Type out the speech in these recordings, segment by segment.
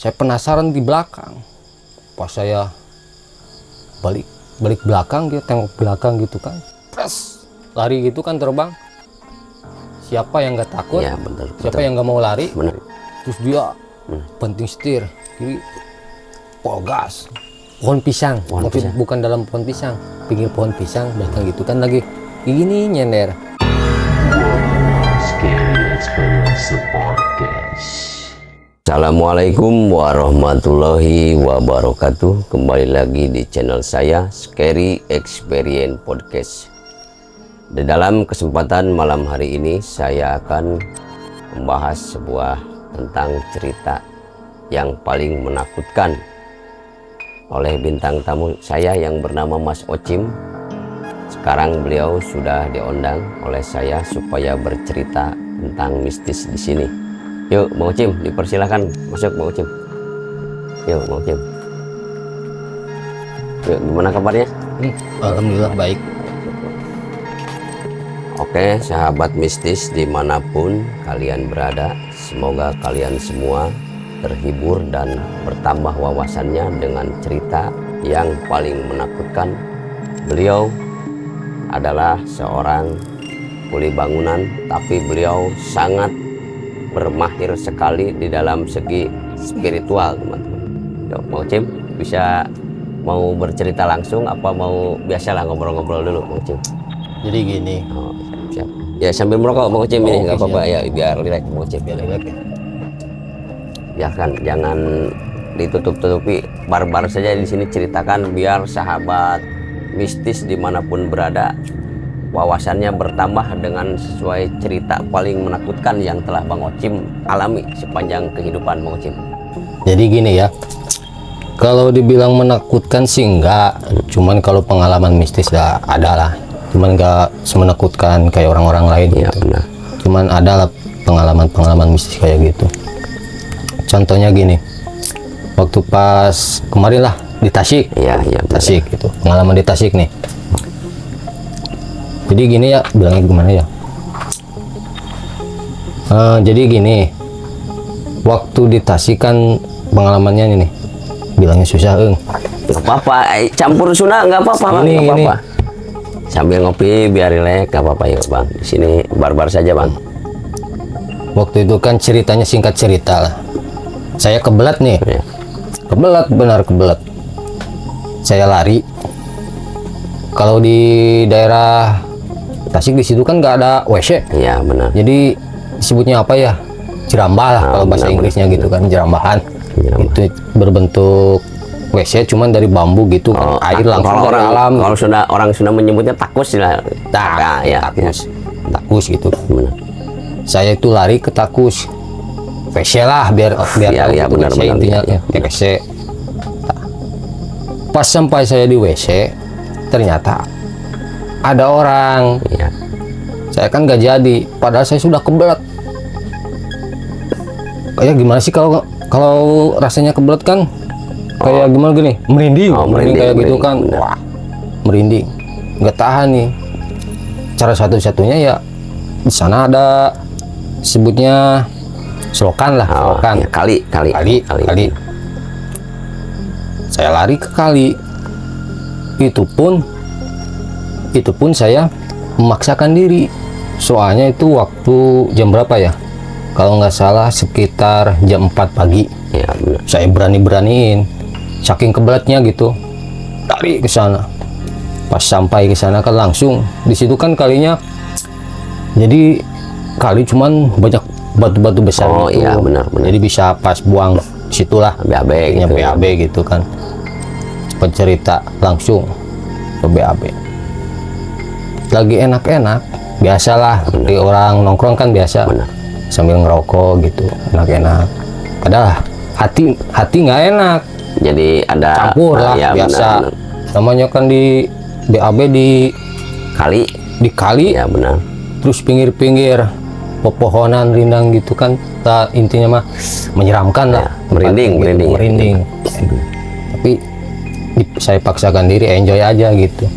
Saya penasaran di belakang. Pas saya balik belakang, dia tengok belakang gitu kan, lari gitu kan, terbang. Siapa yang nggak takut? Ya, betul, Siapa yang nggak mau lari? benar. Terus dia penting setir kiri, gas. Pohon pisang, Pohon tapi pisang. bukan dalam pohon pisang, pinggir pohon pisang belakang gitu kan, lagi gini nyender. Scary Experience Podcast. Assalamualaikum warahmatullahi wabarakatuh. Kembali lagi di channel saya, Scary Experience Podcast. Di dalam kesempatan malam hari ini saya akan membahas sebuah tentang cerita yang paling menakutkan oleh bintang tamu saya yang bernama Mas Ocim. Sekarang beliau sudah diundang oleh saya supaya bercerita tentang mistis di sini. Yuk, Bang Ocim, dipersilahkan masuk, Bang Ocim. Yuk, Bang Ocim. Yuk, gimana kabarnya? Alhamdulillah baik. Oke, sahabat mistis dimanapun kalian berada, semoga kalian semua terhibur dan bertambah wawasannya dengan cerita yang paling menakutkan. Beliau adalah seorang kuli bangunan, tapi beliau sangat bermahir sekali di dalam segi spiritual, teman-teman. Yuk, Bang Ocim, bisa mau bercerita langsung apa mau biasalah ngobrol-ngobrol dulu, Bang Ocim? Jadi gini, Oh, siap. Ya sambil merokok Bang Ocim ini, Oke, nggak apa-apa siap. ya, biar rileks Bang Ocim. biar enak ya. Ya kan, jangan ditutup-tutupi, barbar saja di sini ceritakan biar sahabat mistis dimanapun berada wawasannya bertambah dengan sesuai cerita paling menakutkan yang telah Bang Ocim alami sepanjang kehidupan Bang Ocim. Jadi gini ya, kalau dibilang menakutkan sih enggak, cuman kalau pengalaman mistis ya ada lah, cuman enggak semenakutkan kayak orang-orang lain Ya gitu. benar. Cuman ada lah pengalaman mistis kayak gitu. Contohnya gini, waktu pas kemarin lah di Tasik, Iya, iya benar. Tasik gitu, pengalaman di Tasik nih. Jadi gini ya, bilangnya gimana ya? Jadi gini, waktu di Tasik kan pengalamannya ini nih, bilangnya susah, Nggak apa-apa, campur Sunda nggak apa-apa, Bang, Ini, nggak apa-apa. Sambil ngopi biar rileks, nggak apa-apa yuk Bang. Di sini barbar saja Bang. Waktu itu kan ceritanya singkat cerita lah. Saya kebelet nih, Ya. kebelet, benar kebelet. Saya lari. Kalau di daerah Tasik di situ kan nggak ada WC, Iya benar. jadi disebutnya apa ya? Jerambah lah kalau bahasa benar, Inggrisnya gitu kan, jerambahan. Jerambah. Itu berbentuk WC cuman dari bambu gitu kan, air langsung kalau dari orang alam. kalau orang Sunda menyebutnya takus lah. Ya, takus, takus gitu. Benar. Saya itu lari ke takus, WC lah biar Ya, tahu ya, itu benar, WC benar, intinya ya, ya, WC. Nah, pas sampai saya di WC, ternyata ada orang. Iya. Saya kan gak jadi, padahal saya sudah kebelet. Kayak gimana sih kalau rasanya kebelet kan? Kayak gimana gini? Merinding, Oh, merinding kayak gitu merinding, kan. benar. Wah, merinding. Nggak tahan nih. Cara satu-satunya ya di sana ada sebutnya selokan lah, Oh, selokan. ya, kali. Kali. Saya lari ke kali. Itu pun saya memaksakan diri. Soalnya itu waktu jam berapa ya? Kalau nggak salah sekitar jam 4 pagi. Ya benar. Saya beraniin. Saking kebeletnya gitu. Lari ke sana. Pas sampai ke sana kan langsung di situ kan kalinya. Jadi kali cuman banyak batu-batu besar Oh, gitu. iya, benar. Jadi bisa pas buang situlah. BAB Akhirnya gitu. BAB gitu kan. Cepet cerita langsung ke BAB. Lagi enak-enak, biasalah di orang nongkrong kan biasa. Benar. Sambil ngerokok gitu, enak-enak. Padahal hati nggak enak, Jadi ada campur lah ya, biasa. benar. Namanya kan di BAB di Kali. kali, Ya benar. terus pinggir-pinggir pepohonan rindang gitu kan. Intinya mah menyeramkan lah. Ya, merinding. Merinding. Tapi saya paksakan diri, enjoy aja gitu.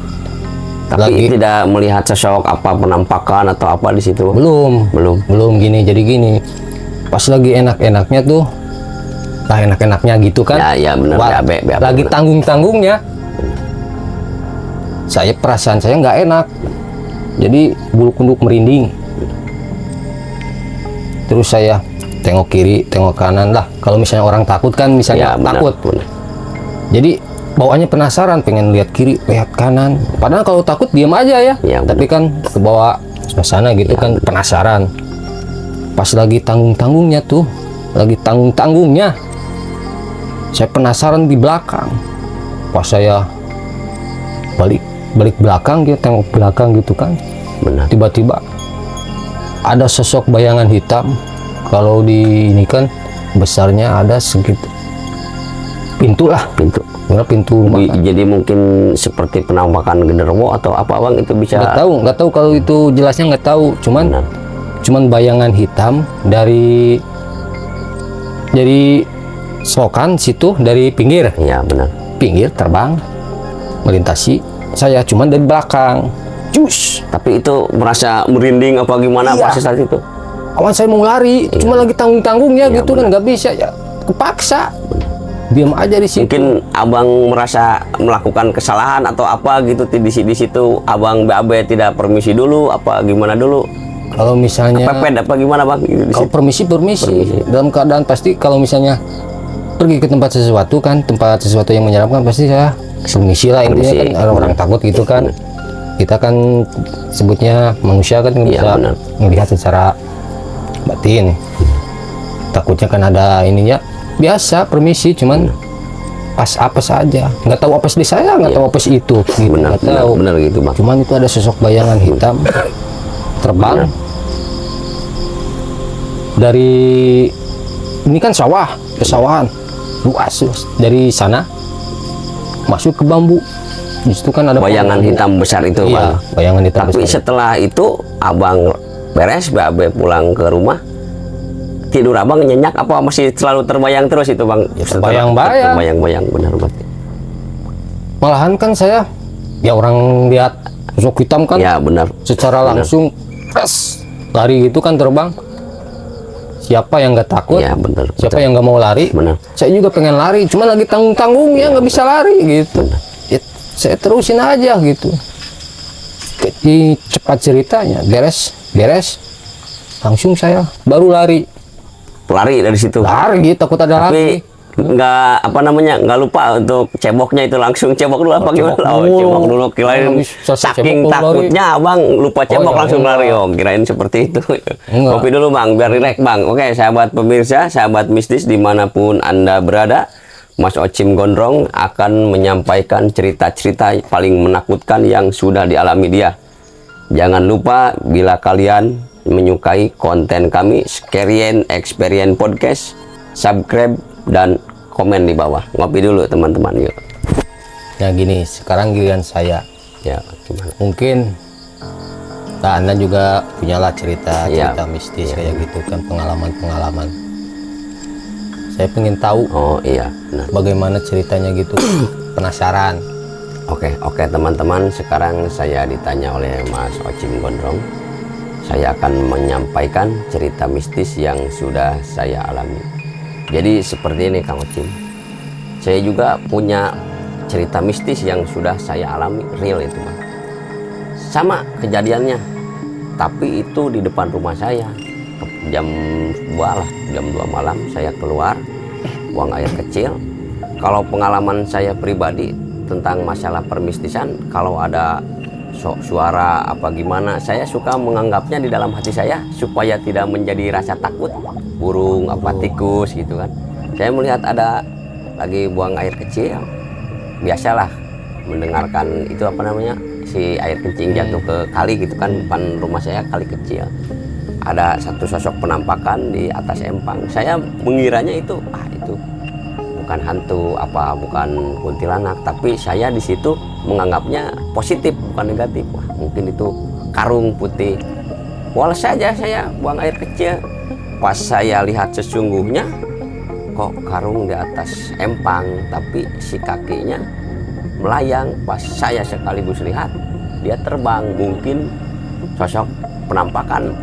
Tapi tidak melihat sosok apa penampakan atau apa di situ. Belum Belum. gini. Jadi gini, pas lagi enak-enaknya tuh lah enak-enaknya gitu kan. Ya benar, Wah, BAB lagi benar. tanggung-tanggungnya perasaan saya nggak enak, jadi bulu kuduk merinding. Terus saya tengok kiri tengok kanan lah, kalau misalnya orang takut kan misalnya Ya, benar, takut, benar. jadi bawaannya penasaran, pengen lihat kiri lihat kanan, padahal kalau takut diam aja ya, Ya, tapi kan kebawa suasana gitu kan, penasaran. Pas lagi tanggung-tanggungnya tuh, lagi tanggung-tanggungnya, saya penasaran di belakang. Pas saya balik belakang, dia tengok belakang gitu kan, Benar. tiba-tiba ada sosok bayangan hitam. Kalau di ini kan besarnya ada segitu, pintu lah, Pintu. bener pintu rumah. Jadi mungkin seperti penampakan genderuwo atau apa bang, itu bisa. Nggak tahu kalau itu jelasnya, nggak tahu. Benar. Cuman bayangan hitam dari selokan situ, dari pinggir Ya benar. terbang melintasi saya, cuman dari belakang. Cus, Tapi itu merasa merinding apa gimana Iya. pas saat itu? awan saya mau lari, cuma lagi tanggung-tanggungnya Iya, gitu kan, nggak bisa ya, kepaksa diam aja di situ. Mungkin abang merasa melakukan kesalahan atau apa gitu di situ abang BAB tidak permisi dulu apa gimana dulu? Kalau misalnya Pepet apa gimana bang? Gitu di kalau situ. permisi dalam keadaan pasti, kalau misalnya pergi ke tempat sesuatu kan, tempat sesuatu yang menyeramkan, pasti saya permisi lah, intinya Permisi. kan orang takut gitu kan. Kita kan sebutnya manusia kan nggak Iya, bisa benar. melihat secara batin, takutnya kan ada ininya, biasa permisi, cuman pas apes aja, nggak tahu apes di saya, nggak tahu apes itu gitu, Benar, nggak tahu. benar gitu bang. Cuman itu ada sosok bayangan hitam terbang dari ini kan sawah, pesawahan luas, dari sana masuk ke bambu. Di situ kan ada Bayangan pohon. hitam besar itu Iya, bang. bayangan hitam Tapi besar. setelah itu abang beres BAB pulang ke rumah, tidur abang nyenyak apa masih selalu terbayang terus itu bang? Ya, terbayang-bayang. Terbayang-bayang benar berarti. Malahan kan saya, ya orang lihat sosok hitam kan Ya benar. secara langsung pres, lari gitu kan, terbang. Siapa yang nggak takut? Ya benar. Siapa betul. yang nggak mau lari? Benar. Saya juga pengen lari, cuma lagi tanggung-tanggung ya nggak bisa lari gitu. Ya, saya terusin aja gitu. Cepat ceritanya, beres, langsung saya baru lari Lari dari situ. takut ada Tapi lagi. nggak apa namanya, nggak lupa untuk ceboknya itu, langsung cebok dulu apa gimana? cebok Oh, dulu. cebok dulu, kirain Kalau bisa saking cebok, baru takutnya abang lupa cebok ya, langsung enggak. lari. Oh, kirain seperti itu. Enggak. Kopi dulu bang, biar rileks bang. Oke, sahabat pemirsa, sahabat mistis dimanapun anda berada, Mas Ocim Gondrong akan menyampaikan cerita-cerita paling menakutkan yang sudah dialami dia. Jangan lupa bila kalian menyukai konten kami Scary Experience Podcast, subscribe dan komen di bawah. Ngopi dulu teman-teman, yuk. Ya gini, sekarang giliran saya. Ya, gimana? Mungkin nah, Anda juga punyalah cerita Iya. mistis kayak gitu kan, pengalaman. Saya pengen tahu Oh iya, nah. bagaimana ceritanya gitu. Penasaran. Oke teman-teman, sekarang saya ditanya oleh Mas Ocim Gondrong. Saya akan menyampaikan cerita mistis yang sudah saya alami. Jadi seperti ini Kang Ocim, saya juga punya cerita mistis yang sudah saya alami, real itu Bang. Sama kejadiannya, tapi itu di depan rumah saya. Jam 2 malam saya keluar buang air kecil. Kalau pengalaman saya pribadi tentang masalah permistisan, kalau ada suara apa gimana, saya suka menganggapnya di dalam hati saya supaya tidak menjadi rasa takut, burung apa tikus gitu kan. Saya melihat ada lagi buang air kecil, biasalah mendengarkan itu apa namanya, si air kencing jatuh ke kali gitu kan, depan rumah saya kali kecil. Ada satu sosok penampakan di atas empang. Saya mengiranya itu itu bukan hantu apa, bukan kuntilanak, tapi saya di situ menganggapnya positif bukan negatif. Wah, mungkin itu karung putih. Walau saja saya buang air kecil, pas saya lihat sesungguhnya kok karung di atas empang, tapi si kakinya melayang. Pas saya sekaligus lihat dia terbang, mungkin sosok penampakan.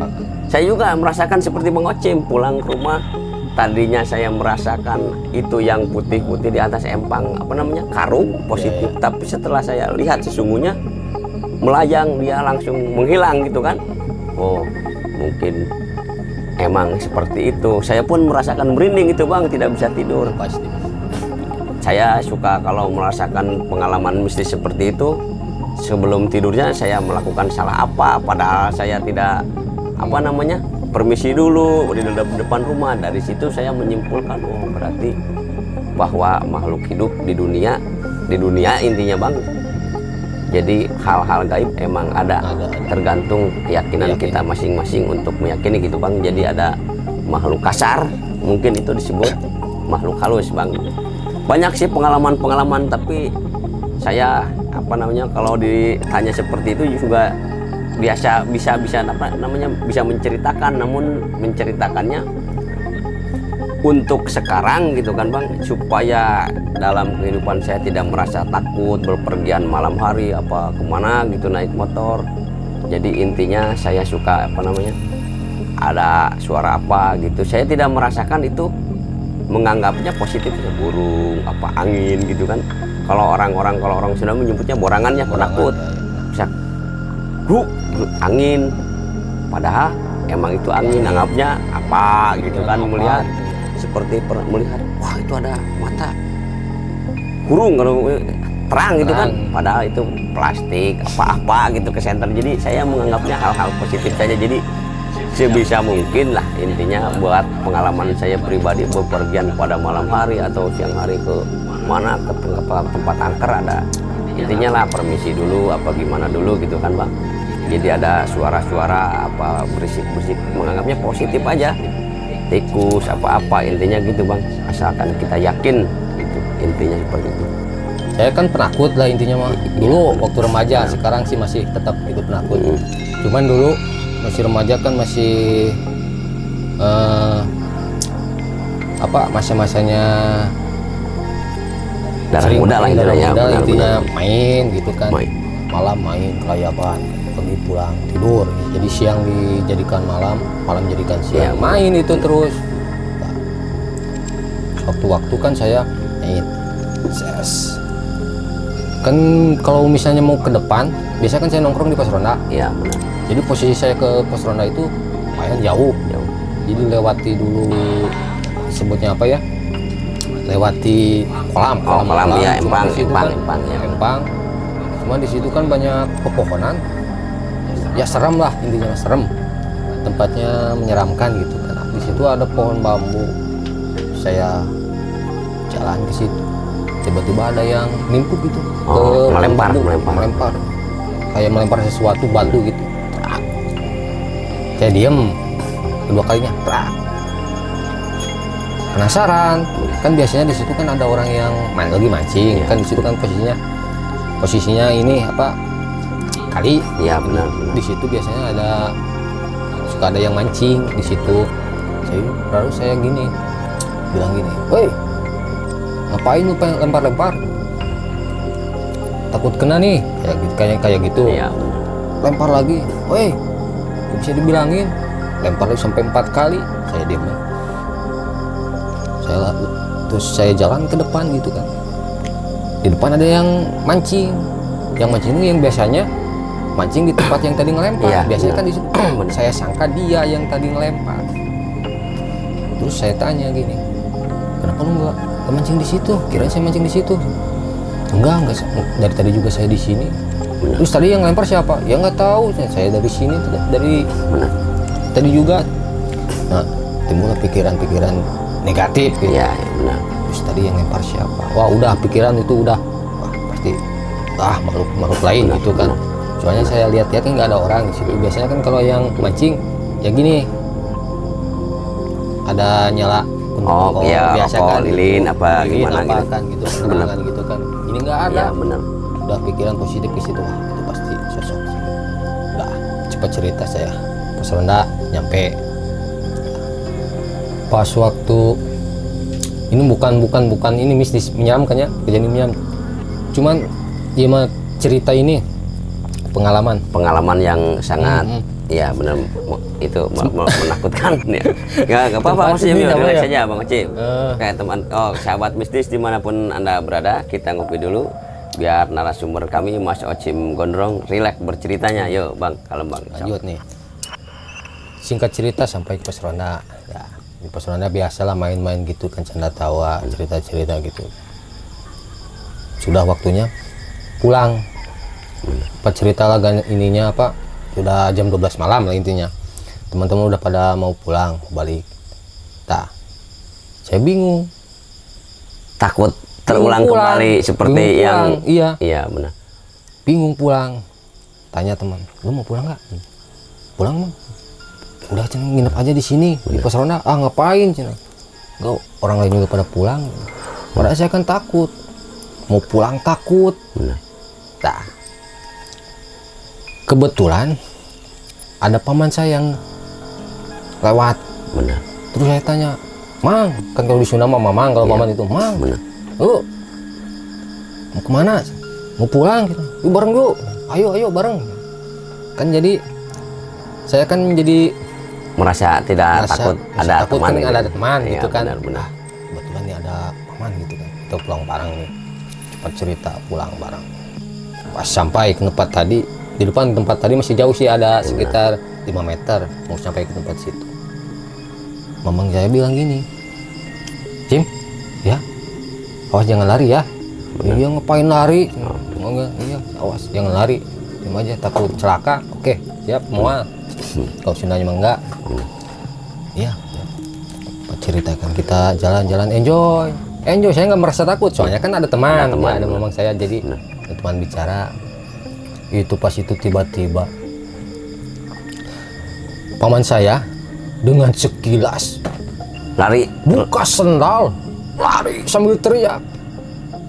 Saya juga merasakan seperti Bang Ocim, pulang ke rumah tadinya saya merasakan itu yang putih-putih di atas empang karung positif, tapi setelah saya lihat sesungguhnya melayang, dia langsung menghilang gitu kan. Oh, mungkin emang seperti itu. Saya pun merasakan merinding itu Bang, tidak bisa tidur. Pasti. Saya suka kalau merasakan pengalaman mistis seperti itu, sebelum tidurnya saya melakukan salah apa, padahal saya tidak permisi dulu di depan rumah. Dari situ saya menyimpulkan, oh berarti bahwa makhluk hidup di dunia intinya Bang. Jadi hal-hal gaib emang ada. Tergantung keyakinan kita masing-masing untuk meyakini gitu Bang. Jadi ada makhluk kasar, mungkin itu disebut makhluk halus Bang. Banyak sih pengalaman-pengalaman, tapi saya kalau ditanya seperti itu juga bisa menceritakan, namun menceritakannya untuk sekarang gitu kan Bang, supaya dalam kehidupan saya tidak merasa takut berpergian malam hari kemana gitu naik motor. Jadi intinya saya suka ada suara apa gitu, saya tidak merasakan itu, menganggapnya positif, burung angin gitu kan. Kalau orang sudah menyebutnya borangannya penakut, bisa angin, padahal emang itu angin, anggapnya apa gitu kan, melihat seperti melihat wah itu ada mata kurung kalau terang gitu kan, padahal itu plastik apa gitu ke senter. Jadi saya menganggapnya hal-hal positif saja. Jadi sebisa mungkin lah intinya buat pengalaman saya pribadi bepergian pada malam hari atau siang hari ke mana ke tempat angker, ada intinya lah permisi dulu gimana dulu gitu kan Bang. Jadi ada suara-suara berisik-berisik, menganggapnya positif aja, tikus apa intinya gitu Bang, asalkan kita yakin gitu, intinya seperti itu. Saya kan penakut lah intinya mah. Dulu waktu remaja, sekarang sih masih tetap itu penakut. Cuman dulu masih remaja kan masih masa-masanya darah muda lah intinya main gitu kan. Malam main kelayaban, pagi pulang tidur. Jadi siang dijadikan malam jadikan siang. Main itu terus. Waktu-waktu kan saya main. Kan kalau misalnya mau ke depan, biasanya kan saya nongkrong di pos ronda. Iya benar. Jadi posisi saya ke pos ronda itu lumayan jauh. Jadi lewati dulu, sebutnya apa ya? Lewati kolam ya, empang. Cuma di situ kan banyak pepohonan. Ya serem lah intinya, serem. Tempatnya menyeramkan gitu kan. Di situ ada pohon bambu. Saya jalan ke situ. Tiba-tiba ada yang nimpuk gitu. Melempar. Kayak melempar sesuatu, batu gitu. Saya diem, kedua kalinya penasaran. Kan biasanya di situ kan ada orang yang lagi mancing. Kan di situ kan posisinya ini kali. Iya benar. Di situ biasanya suka ada yang mancing di situ. Lalu saya bilang gini, woi, ngapain lu lempar-lempar? Takut kena nih, kayak gitu. Iya. Lempar lagi, woi, bisa dibilangin. Lempar lagi sampai 4 kali. Saya diam. Terus saya jalan ke depan gitu kan. Di depan ada yang mancing. Yang mancing itu yang biasanya mancing di tempat yang tadi ngelempar. Iya, biasanya benar. kan di situ. Saya sangka dia yang tadi ngelempar. Terus saya tanya gini, kenapa lu nggak mancing di situ? Kirain saya mancing di situ. Enggak. Dari tadi juga saya di sini. Benar. Terus tadi yang lempar siapa? Ya nggak tahu. Saya dari sini, dari tadi juga. Nah, timbul pikiran-pikiran negatif gitu. Iya, benar. Terus tadi yang lempar siapa? Wah, udah pikiran itu udah. Wah, pasti makhluk lain gitu kan. Soalnya saya lihat-lihat kan nggak ada orang di situ. Biasanya kan kalau yang mancing ya gini, ada nyala biasa kan, lilin gimana gitu. Kan gitu, penerangan gitu kan. Ini nggak ada. Iya benar. Udah pikiran positif ke situ, wah itu pasti sosok. Udah cepat cerita saya. Pas ronda nyampe. Pas waktu ini bukan ini mistis menyeramkan ya, kejadian menyeramkan. Cuman ya mah cerita ini pengalaman yang sangat Iya benar, itu menakutkan ya. Nggak apa-apa, Tempat maksudnya ini namanya. relax saja Bang Ocim. Eh. Kayak teman, sahabat mistis dimanapun Anda berada, kita ngopi dulu biar narasumber kami Mas Ocim Gondrong rileks berceritanya. Yuk Bang, kalem Bang. Lanjut nih. Singkat cerita sampai ke pos ronda. Ya, di pos ronda biasalah main-main gitu kan, canda tawa, cerita-cerita gitu. Sudah waktunya pulang. Apa cerita lah ininya apa? Sudah jam 12 malam lah intinya. Teman-teman udah pada mau pulang, balik. Nah, saya bingung. Takut terulang Bingung pulang. kembali seperti Bingung yang pulang, iya. Iya benar. Bingung pulang. Tanya teman, lu mau pulang nggak? Pulang Bang. Udah cina nginep aja di sini di pos ronda. Ah ngapain cina? Enggak, orang lain juga pada pulang. Padahal saya kan takut. Mau pulang takut. Benar. Nah, kebetulan ada paman saya yang lewat. Benar. Terus saya tanya, Mang, kan kalau di Sunda mah Mamang, kalau Iya. paman itu Mang, Benar. lu mau kemana? Mau pulang? Gitu. Yuk bareng dulu. Ayo bareng. Kan jadi saya kan jadi Merasa tidak merasa- takut merasa ada takut teman kan gitu. ada teman Iya, gitu kan. Benar. Kebetulan nih ada paman gitu kan. Kita pulang bareng nih. Cepat cerita pulang bareng. Pas sampai ke tempat tadi, di depan tempat tadi masih jauh sih, ada sekitar 5 meter mau sampai ke tempat situ. Mamang saya bilang gini, Jim, ya, awas jangan lari ya. Iya ngapain lari? Enggak, iya, awas jangan lari. Diam aja, takut celaka. Oke, siap, mual. Kalau Sundanya mah enggak. Iya. Pak ceritakan kita jalan-jalan enjoy. Saya nggak merasa takut, soalnya kan ada teman, Ada teman, ya, ada benar. mamang saya, jadi ada teman bicara. Itu pas itu tiba-tiba paman saya dengan sekilas Lari. buka sendal, lari sambil teriak.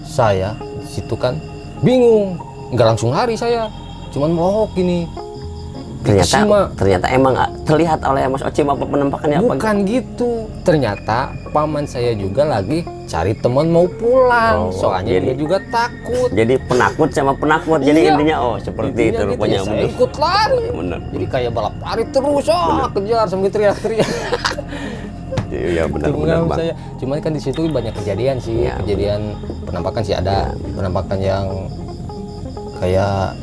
Saya di situ kan bingung, nggak langsung lari saya, cuman mohok gini. Ternyata emang terlihat oleh Mas Ocim apa penampakannya apa? Bukan gitu, ternyata paman saya juga lagi cari teman mau pulang, Oh, soalnya jadi- dia juga takut. Jadi penakut sama penakut. Jadi Iya. intinya seperti Intinya itu gitu, rupanya. ya, saya Benar. ikut lari. Benar. Jadi kayak balap lari terus, kejar sambil teriak-teriak. Iya benar Tunggal Bang. saya. Cuman kan di situ banyak kejadian sih, Iya, kejadian penampakan sih ada, penampakan yang kayak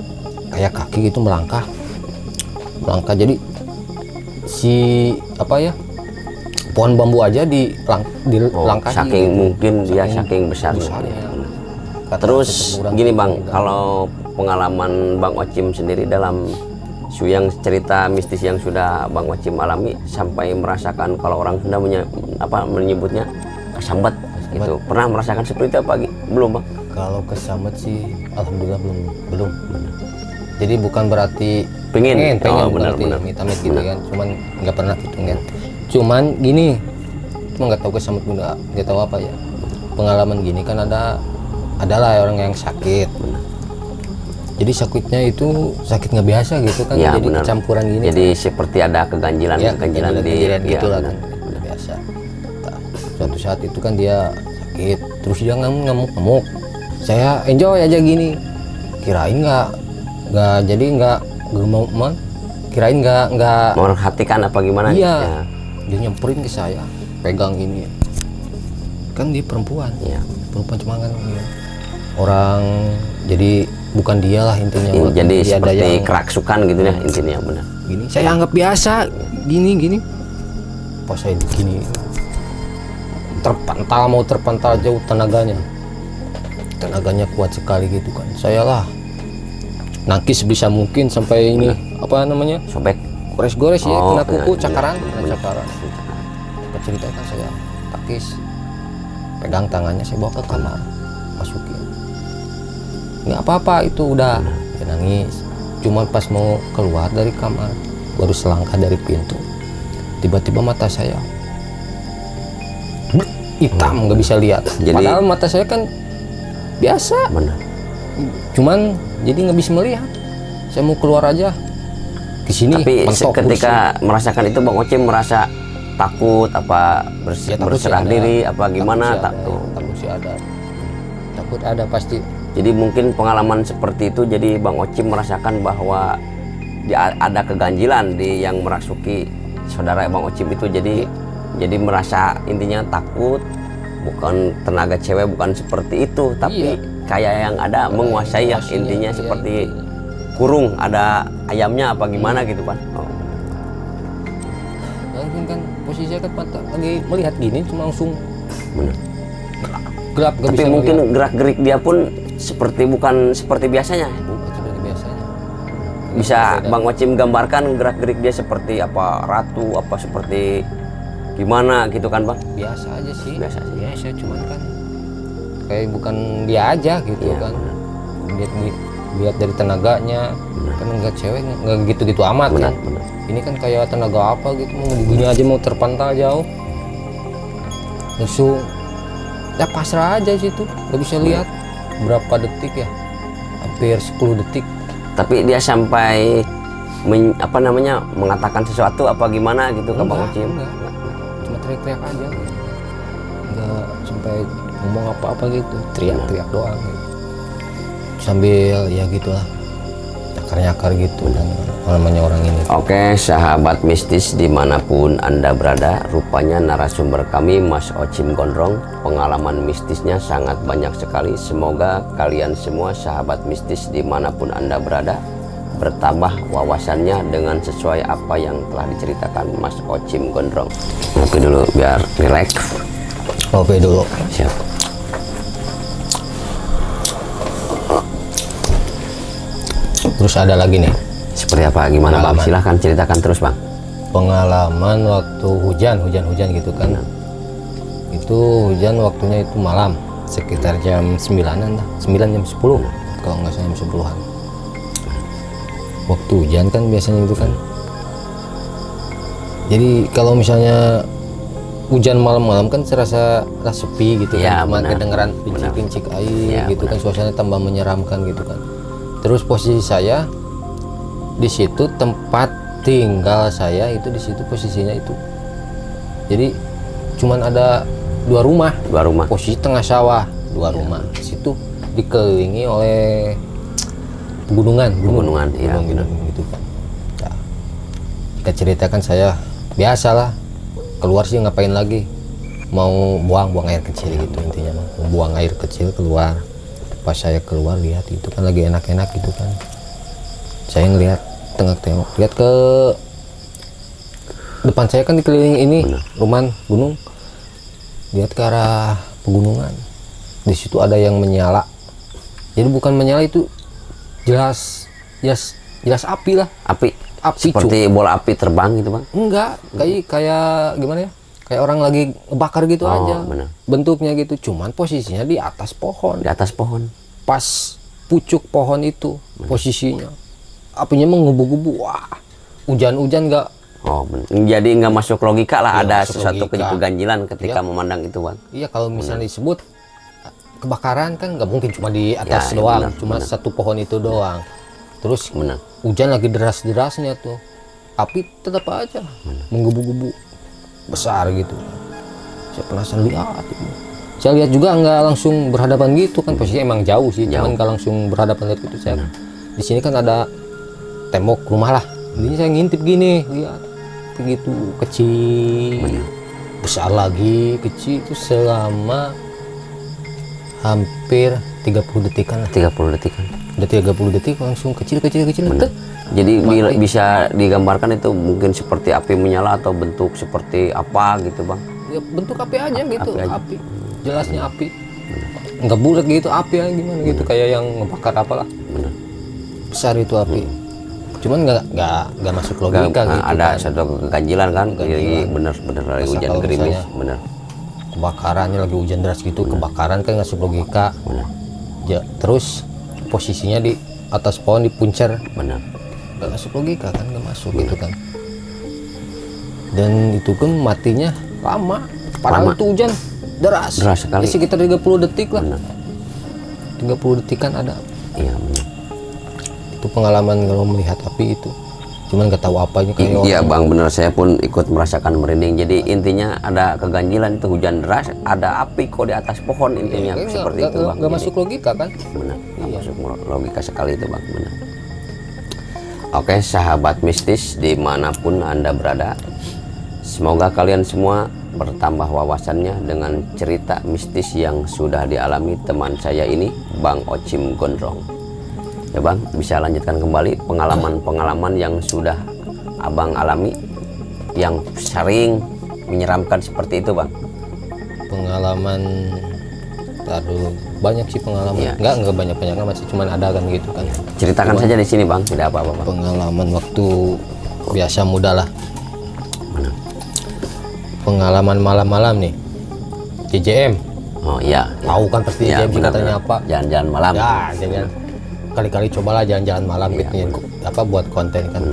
kaki gitu melangkah. Jadi si apa ya? Pohon bambu aja dilangkahi. Saking gitu. mungkin dia saking besarnya. besarnya. Iya, benar. Kata Terus seseorang gini gitu, Bang, udah. kalau pengalaman Bang Ocim sendiri dalam yang cerita mistis yang sudah Bang Ocim alami sampai merasakan kalau orang Sunda menyebutnya kesambat gitu. Pernah merasakan seperti itu apa? Belum Bang? Kalau kesambat sih alhamdulillah belum. Jadi bukan berarti Pengen. pengen Benar, berarti benar. amit-amit gitu kan. Cuman nggak pernah gitu kan. Cuman gini, cuma nggak tahu kesambat juga, nggak tahu apa ya. Pengalaman gini kan adalah orang yang sakit. Jadi sakitnya itu sakit nggak biasa gitu kan. Ya, Jadi benar. campuran gini. Jadi seperti ada keganjilan Ya, keganjilan di ganjilan ya, gitu lah benar. kan, udah biasa. Nah, suatu saat itu kan dia sakit, terus dia ngamuk. Saya enjoy aja gini, kirain nggak gemoman, kirain nggak Memperhatikan apa gimana? iya. Ya. Dia nyamperin ke saya, pegang ini, kan dia perempuan cuma kan dia orang, jadi bukan dia lah intinya. Jadi Dia ada seperti yang keraksukan gitu ya intinya benar. gini, saya anggap biasa gini pas saya gini terpantal jauh tenaganya kuat sekali gitu kan. Saya lah nangkis sebisa mungkin sampai ini apa namanya, Sobek. gores-gores ya, Oh, kena kuku, iya, cakaran, iya, kena benar. cakaran. Pas cerita kan saya takis, pegang tangannya, saya bawa ke kamar, masukin. Nggak apa-apa itu udah, dia nangis. Cuma pas mau keluar dari kamar, baru selangkah dari pintu, tiba-tiba mata saya hitam, nggak bisa lihat. Jadi- Padahal mata saya kan biasa, Benar. cuman jadi nggak bisa melihat. Saya mau keluar aja ke sini. Tapi mentok ketika merasakan itu Bang Ocim merasa takut apa kursi. Ya, takut sih berserah ada. diri apa gimana? Takut sih ada. Takut ada pasti. Jadi mungkin pengalaman seperti itu jadi Bang Ocim merasakan bahwa ada keganjilan di yang merasuki saudara Bang Ocim itu, jadi merasa intinya takut, bukan tenaga cewek, bukan seperti itu, tapi kayak yang ada menguasai ya, intinya seperti kurung ada ayamnya apa gimana gitu Pan. Langsung kan posisinya kan lagi melihat gini cuma langsung Benar. gelap, gak Tapi bisa mungkin ngeliat. gerak-gerik dia pun bukan seperti biasanya. Bukan seperti biasanya. Bisa Bang Ocim gambarkan gerak-gerik dia seperti apa, ratu apa seperti gimana gitu kan Bang? Biasa aja sih. Biasa aja. Biasa, cuman kan kayak bukan dia aja gitu Iya, kan. Lihat dari tenaganya, kan enggak cewek enggak gitu-gitu amat Benar, kan. benar. Ini kan kayak tenaga apa gitu, mau gini aja mau terpantal jauh. Langsung ya pasrah aja situ, nggak bisa lihat berapa detik ya, hampir 10 detik. Tapi dia sampai mengatakan sesuatu apa gimana gitu ke Bang Ocim? Enggak. Cuma teriak-teriak aja, nggak sampai ngomong apa-apa gitu, teriak-teriak doang gitu. Sambil ya gitulah, nyakar-nyakar gitu kan namanya orang ini. Oke, sahabat mistis dimanapun Anda berada, rupanya narasumber kami Mas Ocim Gondrong, pengalaman mistisnya sangat banyak sekali. Semoga kalian semua sahabat mistis dimanapun Anda berada bertambah wawasannya dengan sesuai apa yang telah diceritakan Mas Ocim Gondrong. Ngopi dulu biar rileks. Kopi dulu. Siap. Terus ada lagi nih, Seperti apa, gimana Bang? Pengalaman. Silahkan ceritakan terus Bang. pengalaman waktu hujan gitu kan. Itu hujan waktunya itu malam, sekitar jam 9-an lah, 9 jam 10 kalau nggak salah, jam 10-an. Waktu hujan kan biasanya itu kan. Jadi kalau misalnya hujan malam-malam kan serasa sepi gitu Ya, kan, cuma benar. kedengeran pincik-pincik air Ya, gitu kan, suasana tambah menyeramkan gitu kan. Terus posisi saya di situ, tempat tinggal saya itu di situ posisinya itu. Jadi cuman ada dua rumah, posisi tengah sawah, dua rumah. Di situ dikelilingi oleh pegunungan, Iya, benar. gitu kan. Ya, kita ceritakan, saya biasalah keluar sih, ngapain lagi, mau buang air kecil gitu intinya, mau buang air kecil keluar. Pas saya keluar lihat itu kan lagi enak-enak gitu kan, saya ngelihat tengok lihat ke depan saya kan dikelilingi ini rumah gunung, lihat ke arah pegunungan, di situ ada yang menyala. Jadi bukan menyala, itu jelas api lah, Api api seperti bola api terbang gitu Bang? enggak, kayak gimana ya, kayak orang lagi ngebakar gitu aja benar. bentuknya gitu. Cuman posisinya di atas pohon, Di atas pohon. pas pucuk pohon itu posisinya, apinya menggebu-gebu. Wah, hujan-hujan nggak. Jadi nggak masuk logika lah, Iya, ada masuk sesuatu logika. keganjilan ketika Iya. memandang itu Bang. Iya, kalau misalnya disebut kebakaran kan nggak mungkin cuma di atas Ya, doang, benar, cuma satu pohon itu doang. Terus Benar. hujan lagi deras-derasnya tuh, api tetap aja menggebu-gebu besar gitu. Saya penasaran lihat itu. Saya lihat juga nggak langsung berhadapan gitu kan, posisinya emang jauh sih, cuman nggak langsung berhadapan lihat gitu. Saya di sini kan ada tembok rumah lah, ini saya ngintip gini, lihat begitu kecil, besar lagi, kecil itu selama hampir 30 detikan lah. 30 detik kan. Udah 30 detik langsung kecil. Jadi bisa digambarkan itu mungkin seperti api menyala atau bentuk seperti apa gitu Bang? Ya, bentuk api aja gitu, api aja. api. Jelasnya api. Nggak bulat gitu, api aja gimana gitu, kayak yang ngebakar apalah. Besar itu api. Cuman nggak masuk logika Nah, gitu ada kan. satu keganjilan kan, jadi bener lagi Masa hujan kalau gerimis, misalnya bener. Kebakarannya lagi hujan deras gitu, kebakaran kan nggak masuk logika. Terus posisinya di atas pohon, di puncer, Bener. nggak masuk logika kan, nggak masuk gitu kan. Dan itu kan matinya lama, padahal Lama. itu hujan deras sekali. Ya, sekitar 30 detik lah. Bener. 30 detik kan ada. Iya bener. Itu pengalaman kalau melihat api itu, cuman nggak tahu apanya, kayak Iya orang. Bang, bener, saya pun ikut merasakan merinding. Jadi intinya ada keganjilan, itu hujan deras, ada api kok di atas pohon, intinya Kayaknya seperti itu Bang. nggak Jadi, masuk logika kan. bener, nggak Iya. masuk logika sekali itu Bang, bener. Oke, sahabat mistis dimanapun Anda berada, semoga kalian semua bertambah wawasannya dengan cerita mistis yang sudah dialami teman saya ini, Bang Ocim Gondrong. Ya Bang, bisa lanjutkan kembali pengalaman-pengalaman yang sudah Abang alami yang sering menyeramkan seperti itu, Bang. Pengalaman, aduh, banyak sih pengalaman. Iya. Enggak banyak masih cuman ada kan gitu kan. Ceritakan saja di sini, Bang, tidak apa-apa, Bang. Pengalaman waktu biasa muda lah. Pengalaman malam-malam nih, JJM. Oh iya, Tahu kan pasti ya, JJM singkatannya apa? Jalan-jalan malam. Ya, jangan kali-kali cobalah jalan-jalan malam Iya, gitu ya, apa buat konten kan.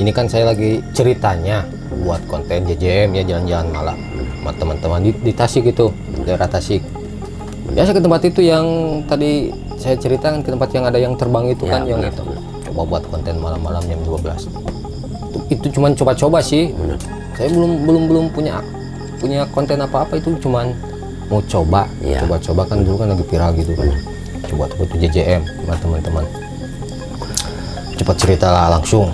Ini kan saya lagi ceritanya buat konten JJM ya, jalan-jalan malam sama teman-teman di Tasik itu, daerah Tasik. Biasa ke tempat itu yang tadi saya ceritakan, ke tempat yang ada yang terbang itu Ya, kan, yang benar, itu. Coba buat konten malam-malam jam 12. Itu cuman coba-coba sih. Benar. Saya belum punya konten apa-apa, itu cuman mau coba. Ya. Coba-coba kan dulu kan lagi viral gitu kan. Coba itu JJM sama teman-teman. Cepat cerita lah langsung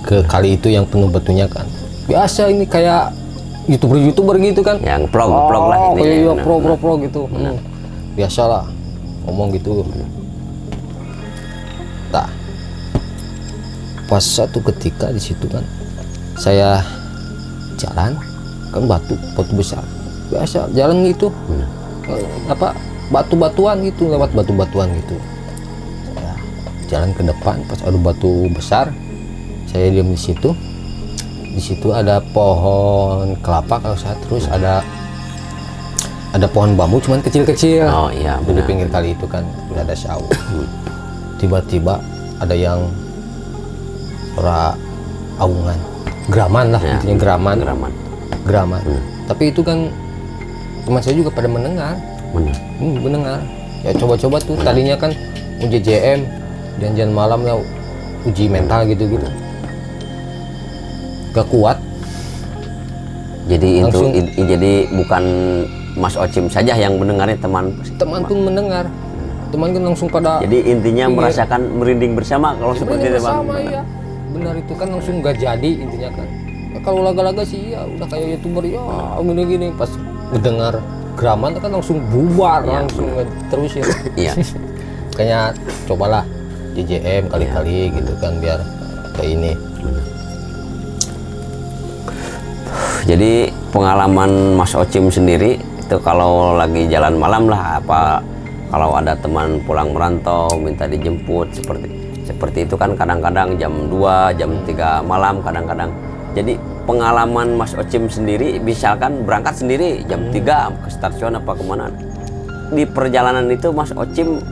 ke kali itu yang penuh batunya kan. Biasa ini kayak YouTuber gitu kan. Yang vlog lah ini. Kayak Ya, iya, pro gitu. Biasalah ngomong gitu. Nah, pas satu ketika di situ kan saya jalan kan, batu besar. Biasa jalan gitu. Apa batu-batuan gitu, lewat batu-batuan gitu. Saya jalan ke depan, pas ada batu besar, saya diam di situ. Di situ ada pohon kelapa kalau saya, terus ada pohon bambu cuman kecil-kecil. Oh iya, Di benar. pinggir kali itu kan udah ada sawah. Tiba-tiba ada yang suara aungan, geraman lah, Ya, intinya geraman. Geraman. Tapi itu kan teman saya juga pada mendengar. Benar. Mendengar. Ya coba-coba tuh, tadinya kan JJM jalan-jalan malam ya, uji mental gitu-gitu. Gak kuat. Jadi Langsung. jadi bukan Mas Ocim saja yang mendengarnya, teman Pun mendengar. Teman kan langsung pada Jadi intinya Pinggir. merasakan merinding bersama kalau seperti itu, Bang. sama, iya. Benar itu kan, langsung gak jadi intinya kan. Ya, kalau laga-laga sih ya udah kayak YouTuber ya gini-gini, pas mendengar geraman kan langsung bubar, Iya, langsung terus ya. Iya. Kayaknya cobalah JJM kali-kali gitu kan, biar kayak ini. Jadi pengalaman Mas Ocim sendiri itu kalau lagi jalan malam lah, apa kalau ada teman pulang merantau minta dijemput seperti itu kan, kadang-kadang jam 2, jam 3 malam kadang-kadang. Jadi pengalaman Mas Ocim sendiri, misalkan berangkat sendiri jam 3 ke stasiun apa kemana, di perjalanan itu Mas Ocim,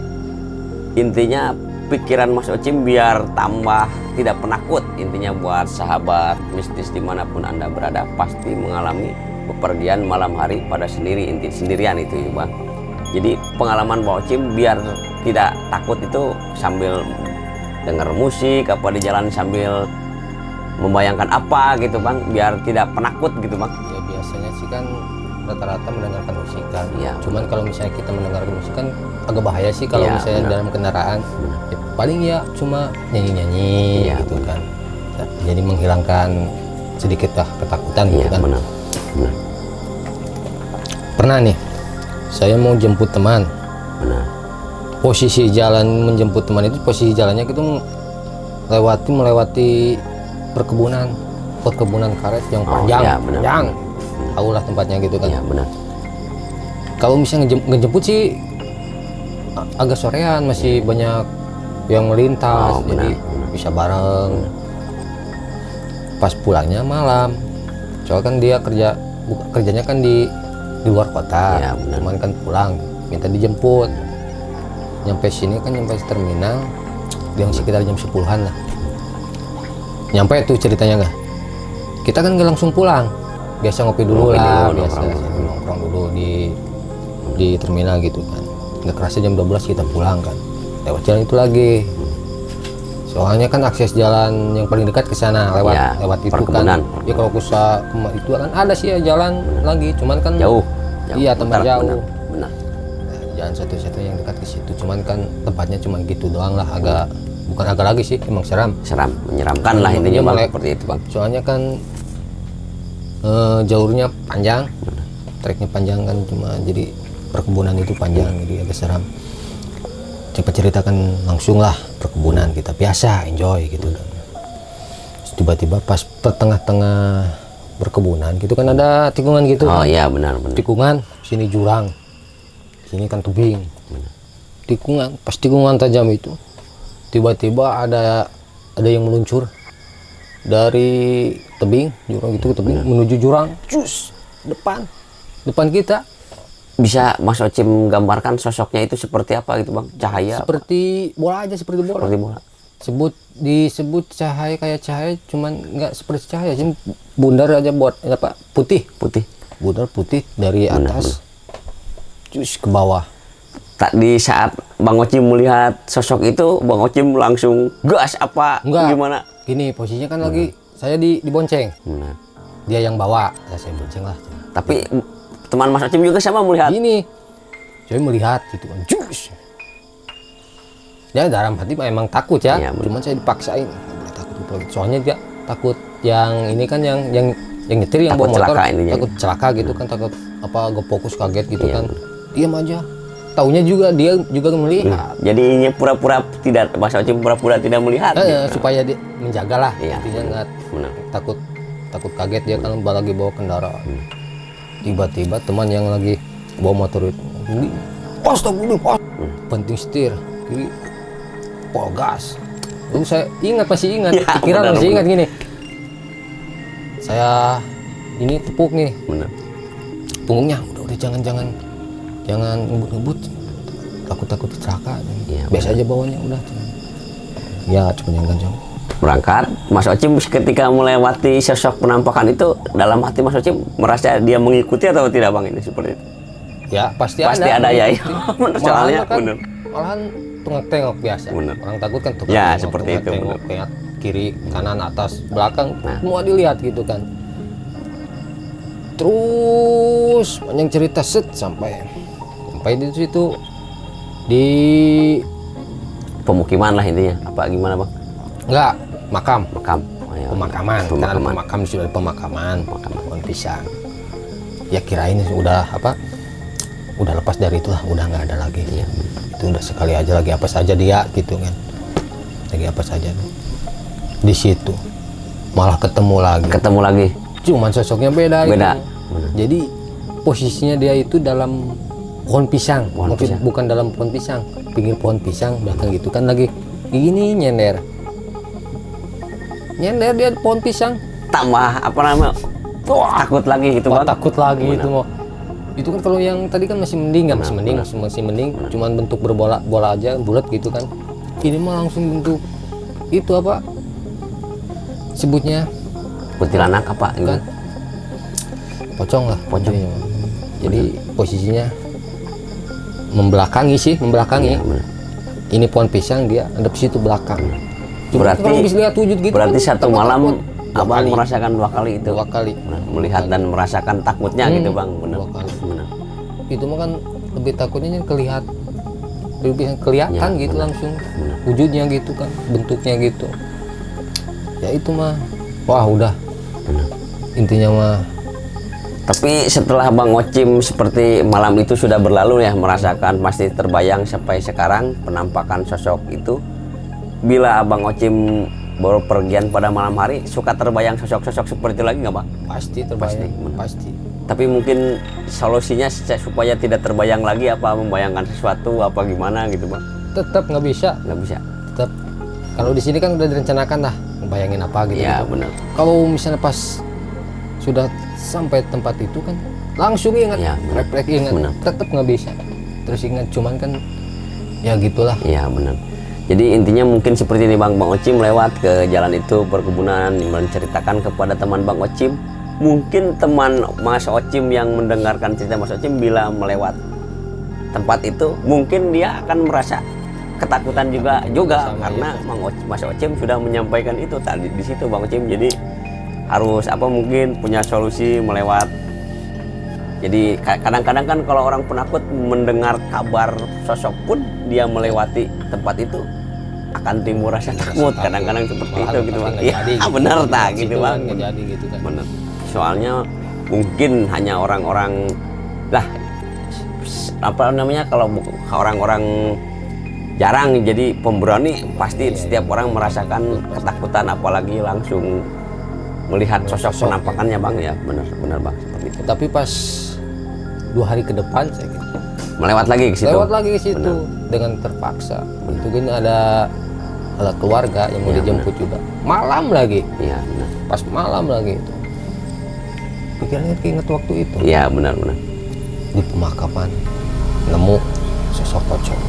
intinya pikiran Mas Ocim biar tambah tidak penakut, intinya buat sahabat mistis dimanapun Anda berada pasti mengalami bepergian malam hari pada sendirian itu ya, Bang. Jadi pengalaman Pak Ocim biar tidak takut itu sambil dengar musik apa di jalan, sambil membayangkan apa gitu, Bang, biar tidak penakut gitu, Bang. Ya biasanya sih kan rata-rata mendengarkan musik kan. Iya. Cuman kalau misalnya kita mendengarkan musik kan agak bahaya sih kalau Iya, misalnya benar. dalam kendaraan. Ya, paling ya cuma nyanyi-nyanyi Iya, gitu kan. Jadi menghilangkan sedikit lah ketakutan gitu Iya, kan. benar. Pernah nih, saya mau jemput teman. Benar. Posisi jalan menjemput teman itu, posisi jalannya itu melewati perkebunan karet yang Oh, panjang, iya, benar. panjang. Tahu lah tempatnya gitu kan. Iya, benar. Kalau misalnya ngejemput sih agak sorean, masih banyak yang melintas, Oh, benar, jadi benar. bisa bareng. Pas pulangnya malam, soalnya kan dia kerjanya kan di luar kota, Iya, benar. cuman kan pulang minta dijemput. Nyampe sini kan, nyampe terminal yang sekitar jam 10-an lah. Nyampe tuh ceritanya nggak, kita kan nggak langsung pulang, biasa ngopi dulu Ngopi lah, dulu, biasa nongkrong. nongkrong dulu di terminal gitu kan. Nggak kerasa jam 12 kita pulang kan, lewat jalan itu lagi. Soalnya kan akses jalan yang paling dekat ke sana Ya, lewat itu perkebunan. kan. Ya kalau itu kan ada sih ya jalan lagi, cuman kan Jauh. Iya, tambah Benar, jauh. Benar. Nah, jalan satu-satunya yang dekat ke situ, cuman kan tempatnya cuma gitu doang lah, agak bukan agak lagi sih, emang seram. Seram, menyeramkan lah intinya bang, mulai- seperti itu bang. Soalnya kan jalurnya panjang, treknya panjang kan, cuma jadi perkebunan itu panjang, jadi agak seram. Coba ceritakan langsung lah perkebunan kita, biasa enjoy gitu kan. Terus tiba-tiba pas tengah-tengah perkebunan gitu kan ada tikungan gitu. Oh kan. iya benar-benar. Tikungan, sini jurang, sini kan tebing. Tikungan, pas tikungan tajam itu tiba-tiba ada yang meluncur dari tebing, jurang gitu ke tebing menuju jurang, cus depan kita. Bisa Mas Ocim gambarkan sosoknya itu seperti apa gitu bang? Cahaya Seperti bola aja, seperti bola. seperti bola. Disebut cahaya, kayak cahaya, cuman nggak seperti cahaya, cuma bundar aja buat apa, putih, bundar putih dari atas cus ke bawah. Tak di saat Bang Ocim melihat sosok itu, Bang Ocim langsung gas apa Enggak. gimana? Gini posisinya kan lagi saya dibonceng, Benar. dia yang bawa, ya saya bonceng lah. Tapi teman Mas Ocim juga sama melihat. Gini saya melihat gitu kan, cus. Ya dalam hati emang takut ya, Iya, bener. cuman saya dipaksain, nggak boleh takut, nggak boleh. Soalnya dia takut yang ini kan, yang nyetir, yang Takut bawa motor celaka intinya. takut celaka gitu kan, takut apa gak fokus, kaget gitu Iya, kan, diam aja. Taunya juga dia juga melihat. Jadi ini pura-pura tidak, Mas Ocim pura-pura tidak melihat. gitu. Supaya dia menjaga lah, Iya, intinya nggak Benar. takut kaget dia kan lagi bawa kendaraan. Tiba-tiba teman yang lagi bawa motor itu, astagfirullah, penting setir kiri, pol gas. Lalu saya masih ingat, Ya, pikiran benar, masih benar. ingat gini. Saya ini tepuk nih Benar. punggungnya, udah jangan ngebut, takut kecelakaan. Iya, Biasa aja bawanya udah. Ya cuma yang kencang. Berangkat, Mas Ocim ketika melewati sosok penampakan itu, dalam hati Mas Ocim merasa dia mengikuti atau tidak bang ini seperti itu? Ya pasti ada ya. Soalnya kan, benar. malahan tengok-tengok biasa. Bener. Orang takut kan tuh. Ya, seperti itu, Tengok, lihat kiri, kanan, atas, belakang, Nah. semua dilihat gitu kan. Terus panjang cerita sampai di situ di Pemukiman lah intinya. Apa gimana bang? enggak makam. Makam. Oh, iya. Pemakaman. Kan ada Pemakaman. pemakam, sudah pemakaman, pohon pisang. Ya kirain udah apa? Udah lepas dari itulah, udah nggak ada lagi. Iya. Itu udah sekali aja, lagi apa saja dia gitu kan. Lagi apa saja di situ. Malah ketemu lagi. Cuman sosoknya beda. Beda. Jadi posisinya dia itu dalam pohon pisang. Pohon pisang. Bukan dalam pohon pisang, pinggir pohon pisang belakang gitu kan, lagi gini nyender dia di pohon pisang. Tambah apa namanya? Takut lagi gitu Wah, bang. takut lagi Benar. itu mau. Itu kan kalau yang tadi kan masih mending, nggak masih mending, cuman bentuk bola aja, bulat gitu kan. Ini mah langsung bentuk itu apa? Sebutnya Kuntilanak apa gitu? kan? Pocong lah. Pocong. Jadi posisinya membelakangi. Iya, benar. Ini pohon pisang, dia ada di situ belakang. Cuma Berarti- kalau bisa lihat wujud gitu Berarti kan, satu takut. malam Dua abang kali. merasakan 2 kali itu. 2 kali. Benar, melihat dan merasakan takutnya gitu bang. Benar. 2 kali. Benar. Itu mah kan lebih takutnya lebih kelihatan Ya, gitu benar. langsung wujudnya gitu kan, bentuknya gitu. Ya itu mah wah udah. Intinya mah Tapi setelah Bang Ocim seperti malam itu sudah berlalu ya, merasakan pasti terbayang sampai sekarang penampakan sosok itu. Bila Abang Ocim baru pergian pada malam hari, suka terbayang sosok-sosok seperti itu lagi nggak Bang? pasti terbayang, pasti. Tapi mungkin solusinya supaya tidak terbayang lagi, apa membayangkan sesuatu apa gimana gitu Bang? Tetap nggak bisa, Nggak bisa. tetap. Kalau di sini kan udah direncanakan lah, ngebayangin apa gitu. Ya benar. Kalau misalnya pas sudah sampai tempat itu kan langsung ingat, Ya, benar. refleks ingat, Benar. tetap nggak bisa. Terus ingat, cuman kan ya gitulah. Iya benar. Jadi intinya mungkin seperti ini Bang Ocim lewat ke jalan itu perkebunan, menceritakan kepada teman Bang Ocim. Mungkin teman Mas Ocim yang mendengarkan cerita Mas Ocim bila melewat tempat itu, mungkin dia akan merasa ketakutan juga Sama karena Mas Ocim sudah menyampaikan itu tadi di situ Bang Ocim. Jadi harus apa mungkin punya solusi melewat. Jadi kadang-kadang kan kalau orang penakut mendengar kabar sosok pun dia melewati tempat itu akan timbul rasa takut kadang-kadang seperti itu gitu bang. Iya gitu. benar tak Situ gitu kan bang. nggak jadi gitu kan. Bener. Soalnya mungkin hanya orang-orang lah apa namanya kalau orang-orang jarang jadi pemberani pasti setiap orang merasakan ketakutan apalagi langsung melihat sosok penampakannya bang ya benar bang seperti itu. Tapi pas 2 hari ke depan saya gitu, Melewat lagi ke situ. lewat lagi ke situ Benar. dengan terpaksa. Itu kan ada keluarga yang mau Iya, dijemput juga. Malam lagi, Iya benar. pas malam lagi itu. Pikirannya keinget waktu itu. Iya benar. Di pemakaman nemu sosok pocong.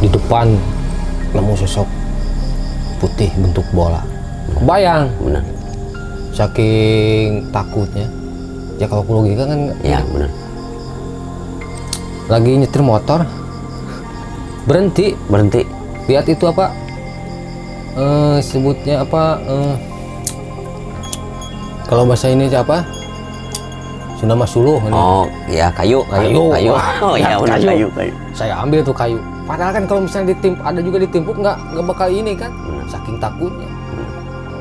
Di depan nemu sosok putih bentuk bola. Kebayang, Benar. saking takutnya. Ya kalau logika kan Iya benar. lagi nyetir motor berhenti lihat itu apa sebutnya apa kalau bahasa ini apa Sunda mah suluh ini. Oh ya kayu. Wah, Oh iya benar kayu. saya ambil tuh kayu padahal kan kalau misalnya ada juga ditimpuk nggak bakal ini kan saking takutnya.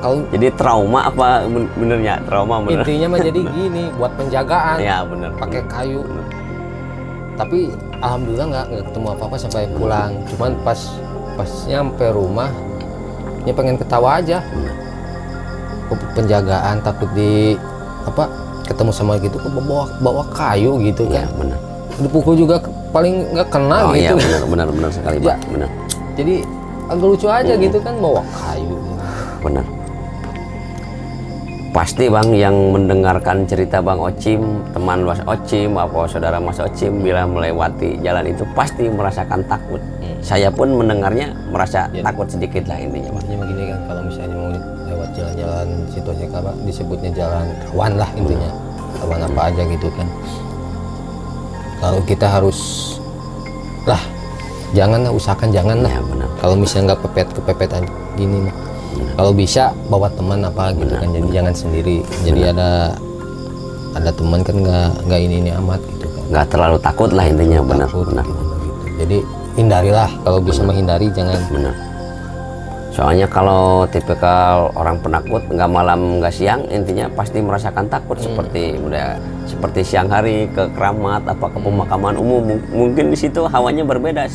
Kalau Jadi trauma apa benernya trauma bener. intinya mah jadi gini buat penjagaan Iya benar. pakai kayu. Tapi alhamdulillah nggak ketemu apa-apa sampai pulang. Cuman pas nyampe rumah ya pengen ketawa aja. Penjagaan takut di apa ketemu sama gitu kok bawa kayu gitu Iya kan. benar. Dipukul juga paling nggak kena Oh gitu. iya benar sekali Ya. Pak. Benar. Jadi agak lucu aja gitu kan bawa kayu. Benar. Pasti bang yang mendengarkan cerita bang Ocim, teman Mas Ocim, apa saudara Mas Ocim bila melewati jalan itu pasti merasakan takut. Saya pun mendengarnya merasa takut sedikit lah intinya bang. Intinya begini kan kalau misalnya mau lewat jalan-jalan situ aja apa disebutnya jalan rawan lah intinya. Rawan apa aja gitu kan. Kalau kita harus lah jangan lah usahakan jangan lah. Ya benar. Kalau misalnya nggak kepepetan gini mah. Kalau bisa bawa teman apa gitu kan jadi jangan sendiri. Jadi ada teman kan nggak ini amat gitu kan. Nggak terlalu takut lah intinya benar. Takut gitu. Jadi hindarilah kalau bisa menghindari jangan. Benar. Soalnya kalau tipikal orang penakut nggak malam nggak siang intinya pasti merasakan takut seperti siang hari ke keramat apa ke pemakaman umum mungkin di situ hawanya berbeda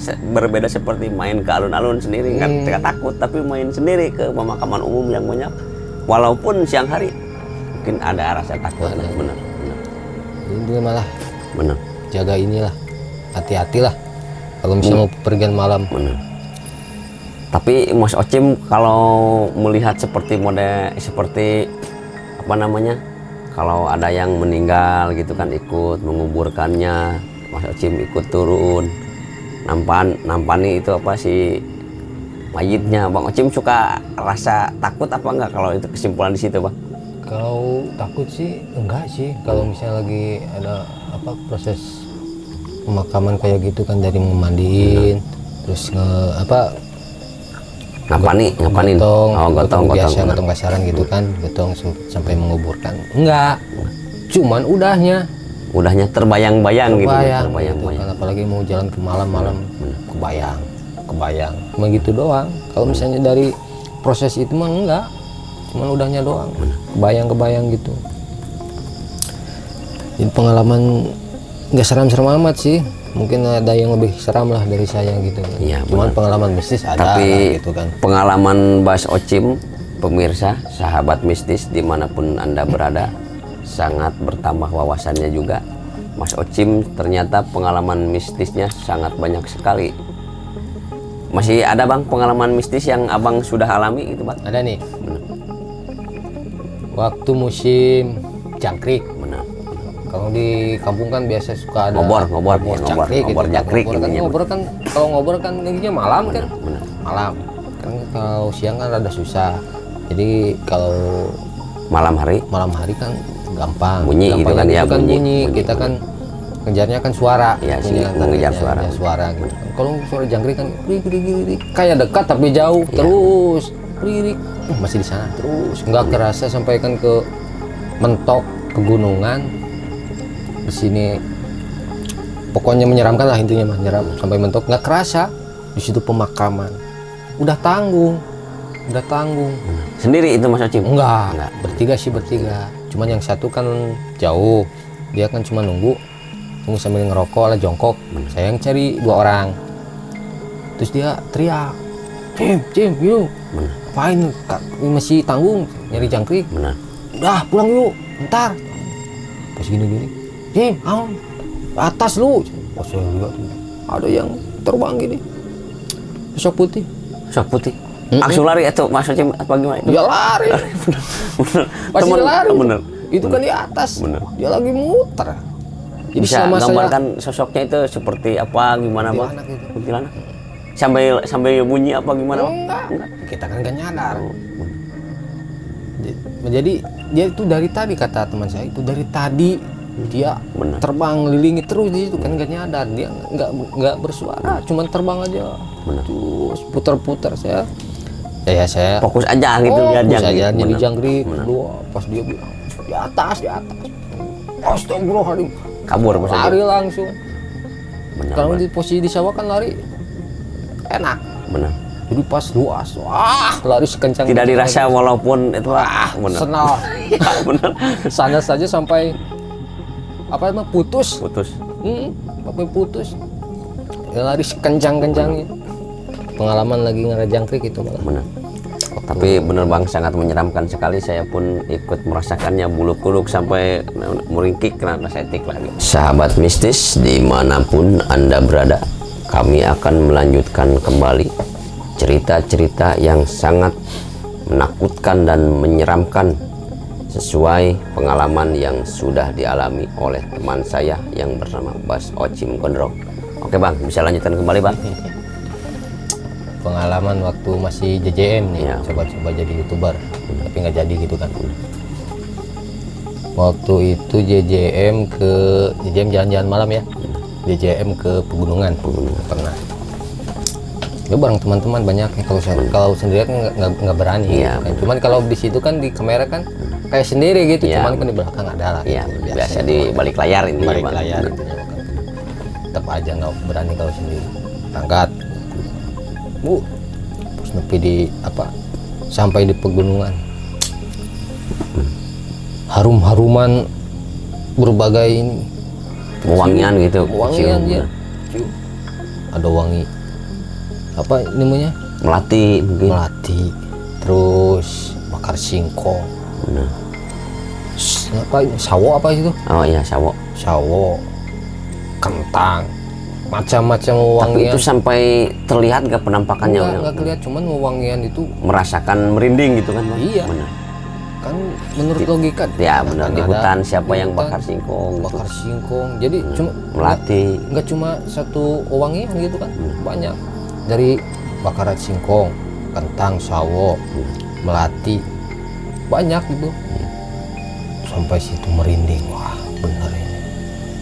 seperti main ke alun-alun sendiri kan tidak takut tapi main sendiri ke pemakaman umum yang banyak walaupun siang hari mungkin ada rasa takut benar. Ini malah Benar. jaga inilah hati-hatilah kalau misalnya mau pergian malam. Benar. Tapi Mas Ocim kalau melihat seperti apa namanya kalau ada yang meninggal gitu kan ikut menguburkannya Mas Ocim ikut turun nampani itu apa sih mayitnya Bang Ocim suka rasa takut apa enggak kalau itu kesimpulan di situ Bang? Kalau takut sih enggak sih kalau misalnya lagi ada apa proses pemakaman kayak gitu kan dari memandiin terus ngapanin gotong kasaran gitu kan gotong sampai menguburkan enggak cuman udahnya terbayang-bayang gitu kan apalagi mau jalan ke malam-malam kebayang cuma gitu doang kalau misalnya dari proses itu mah enggak cuman udahnya doang kebayang gitu jadi pengalaman nggak seram-seram amat sih mungkin ada yang lebih seram lah dari saya gitu ya, cuman pengalaman mistis ada tapi gitu kan pengalaman Bas Ocim pemirsa sahabat mistis dimanapun anda berada sangat bertambah wawasannya juga Mas Ocim ternyata pengalaman mistisnya sangat banyak sekali. Masih ada bang pengalaman mistis yang abang sudah alami gitu bang? Ada nih waktu musim jangkrik. Benar. Kalau di kampung kan biasa suka ada ngobor jangkrik kan kalau ngobor kan intinya malam kan malam kan kalau siang kan rada susah jadi kalau malam hari kan gampang bunyi gitu kan ya bunyi kita kan ngejarnya kan suara ya sih mengejar suara gitu kan kalau suara jangkrik kan kayak dekat tapi jauh terus masih di sana terus nggak kerasa sampai kan ke mentok pegunungan di sini pokoknya menyeramkan lah intinya menyeram sampai mentok nggak kerasa di situ pemakaman udah tanggung. Sendiri itu Mas Ocim? Enggak. Bertiga. Cuman yang satu kan jauh, dia kan cuma nunggu sambil ngerokok lah, jongkok. Saya yang cari 2 orang. Terus dia teriak, Cim, yuk. Apain? Ini masih tanggung, nyari jangkrik. Benar. Udah pulang yuk, bentar. Pas gini, Cim, atas lu. Pas saya lihat ada yang terbang gini, sok putih. Langsung lari atau Mas Ocim apa gimana? Dia lari. Pasti lari. Bener. Itu kan di atas. Bener. Dia lagi muter. Jadi Bisa sama gambarkan sosoknya itu seperti apa, gimana Bang? Kuntilanak itu. Kuntilanak. Sampai bunyi apa gimana Bang? Enggak. Kita kan gak nyadar. Jadi dia itu dari tadi, kata teman saya, itu dari tadi dia Bener. terbang lilingi terus di situ kan, gak nyadar, dia nggak bersuara, cuman terbang aja. Bener. Terus putar-putar saya Fokus aja gitu lihat fokus jangkrik. aja jadi Bener. jangkrik. Bener. Dua, pas dia bilang di atas. Astagfirullahaladzim. Kabur Mas Ocim. Lari langsung. Bener. Kalau di posisi di sawah kan lari enak. Bener. Jadi pas luas, lari sekencang. Tidak dirasa walaupun itu bener. Senal. Ya, bener. Sana saja sampai putus. Sampai putus. Ya, lari sekencang-kencangnya. Pengalaman lagi ngerajangkrik itu malah. Bener. Tapi bener Bang, sangat menyeramkan sekali. Saya pun ikut merasakannya, bulu kuduk sampai meringkik karena setik lagi. Sahabat mistis dimanapun Anda berada, kami akan melanjutkan kembali cerita-cerita yang sangat menakutkan dan menyeramkan sesuai pengalaman yang sudah dialami oleh teman saya yang bernama Mas Ocim Gondrong. Oke Bang, bisa lanjutkan kembali Bang. Pengalaman waktu masih JJM nih, Ya. coba-coba jadi YouTuber, tapi nggak jadi gitu kan. Waktu itu JJM jalan-jalan malam ya, JJM ke pegunungan pernah. Ya bareng teman-teman banyak ya. Kalau sendirian kan nggak berani. Iya, Gitu kan. Cuman kalau di situ kan di kamera kan kayak sendiri gitu, Iya, cuman kan di belakang ada lah. Iya, gitu. biasa di balik layar ini balik Bang. layar gitu. Tetap aja nggak berani kalau sendiri. Berangkat, terus nepi sampai di pegunungan. Harum-haruman berbagai ini. Wangian gitu. Wangian kecium. ya. Cium. Ada wangi apa namanya? Melati mungkin. Melati. Terus bakar singkong. Bener. Sawo apa itu? Oh iya, sawo. Sawo. Kentang. Macam-macam Tapi wangian. itu sampai terlihat gak penampakannya? Enggak kelihatan, cuman wangian itu Merasakan merinding gitu kan Bang? Iya. Bener. kan menurut logika. Ya benar, di Kan hutan ada siapa di yang hutan, bakar singkong gitu. bakar singkong. Jadi cuma Melati. nggak cuma satu wangian gitu kan, banyak dari bakaran singkong, kentang, sawo, melati, banyak gitu. Sampai situ merinding, wah bener ini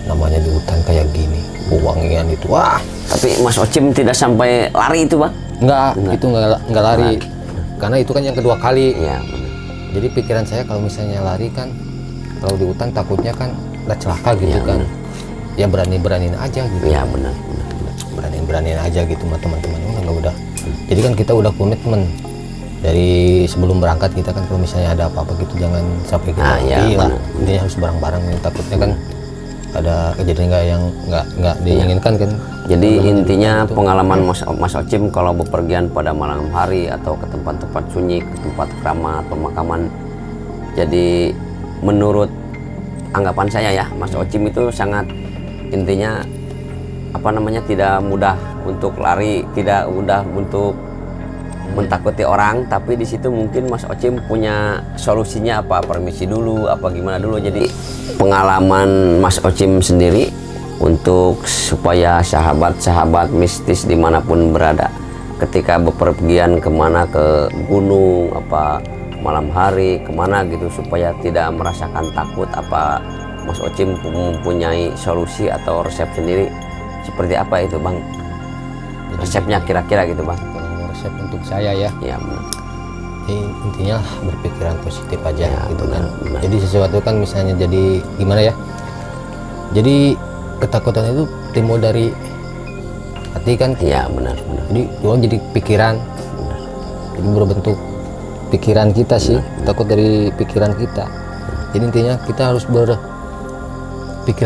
namanya di hutan kayak gini, wangian itu, wah. Tapi Mas Ocim tidak sampai lari itu Bang? Itu nggak lari, karena itu kan yang kedua kali. Iya benar. Jadi pikiran saya kalau misalnya lari kan, kalau di hutan takutnya kan ada celaka gitu Ya, kan. Ya berani-beraniin aja gitu. Iya benar. Beraniin aja gitu sama teman-teman. Udah. Jadi kan kita udah komitmen dari sebelum berangkat kita kan, kalau misalnya ada apa-apa gitu jangan sampai kita ya, mati lah. benar. Intinya harus bareng-bareng. Takutnya kan ada kejadian nggak diinginkan kan. Jadi Kalau intinya gitu. pengalaman Mas Ocim kalau bepergian pada malam hari atau ke tempat-tempat sunyi, ke tempat keramat, pemakaman. Jadi menurut anggapan saya ya, Mas Ocim itu sangat intinya tidak mudah untuk lari, tidak mudah untuk mentakuti orang, tapi di situ mungkin Mas Ocim punya solusinya apa, permisi dulu, apa gimana dulu. Jadi pengalaman Mas Ocim sendiri untuk supaya sahabat-sahabat mistis dimanapun berada, ketika bepergian kemana, ke gunung, apa malam hari, kemana gitu, supaya tidak merasakan takut, apa Mas Ocim mempunyai solusi atau resep sendiri seperti apa itu Bang? Resepnya kira-kira gitu Bang? Kalau resep untuk saya ya, Ya benar. intinya lah berpikiran positif aja Ya, gitu kan. benar. Jadi sesuatu kan misalnya jadi gimana ya, jadi ketakutan itu timbul dari hati kan. Iya benar. Jadi jadi pikiran Jadi berbentuk pikiran kita sih, takut dari pikiran kita. Jadi intinya kita harus berpikiran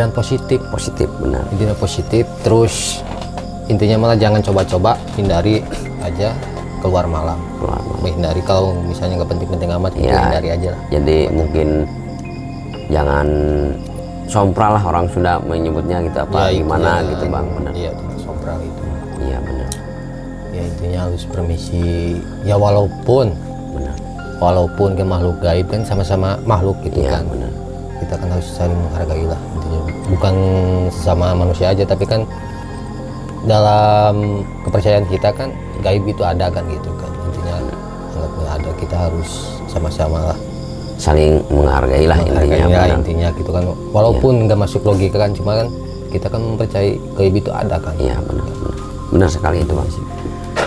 positif. Positif, benar. Intinya positif, terus intinya malah jangan coba-coba, hindari aja keluar malam. Menghindari kalau misalnya nggak penting-penting amat, Ya, hindari aja lah. jadi mungkin jangan sompral lah, orang Sunda menyebutnya gitu, apa Ya, gimana intinya, gitu Bang, benar. Iya, sompral itu. Iya, benar. Ya intinya harus permisi. Ya walaupun ke makhluk gaib kan sama-sama makhluk gitu Iya, kan. benar. Kita kan harus saling menghargai lah intinya. Bukan sesama manusia aja, tapi kan dalam kepercayaan kita kan gaib itu ada kan gitu kan. Intinya anggapnya ada, kita harus sama-sama lah Saling menghargai lah intinya, menghargai lah benar. intinya gitu kan. Walaupun nggak masuk logika kan, cuma kan kita kan mempercayai gaib itu ada kan. Iya, benar. Benar sekali itu Bang.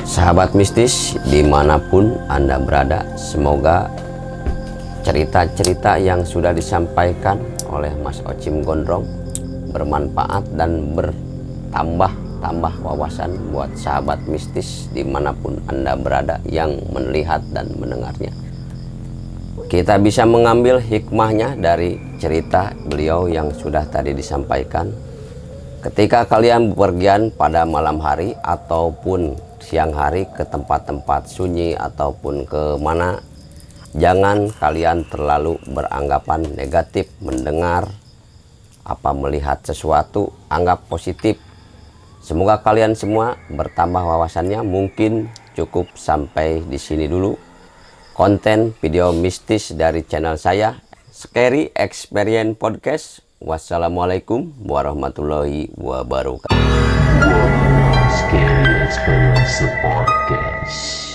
Sahabat mistis dimanapun Anda berada, semoga cerita-cerita yang sudah disampaikan oleh Mas Ocim Gondrong bermanfaat dan bertambah wawasan buat sahabat mistis dimanapun Anda berada yang melihat dan mendengarnya. Kita bisa mengambil hikmahnya dari cerita beliau yang sudah tadi disampaikan. Ketika kalian bepergian pada malam hari ataupun siang hari ke tempat-tempat sunyi ataupun ke mana, jangan kalian terlalu beranggapan negatif mendengar apa melihat sesuatu, anggap positif. Semoga kalian semua bertambah wawasannya. Mungkin cukup sampai di sini dulu konten video mistis dari channel saya, Scary Experience Podcast. Wassalamualaikum warahmatullahi wabarakatuh. Scary Experience Podcast.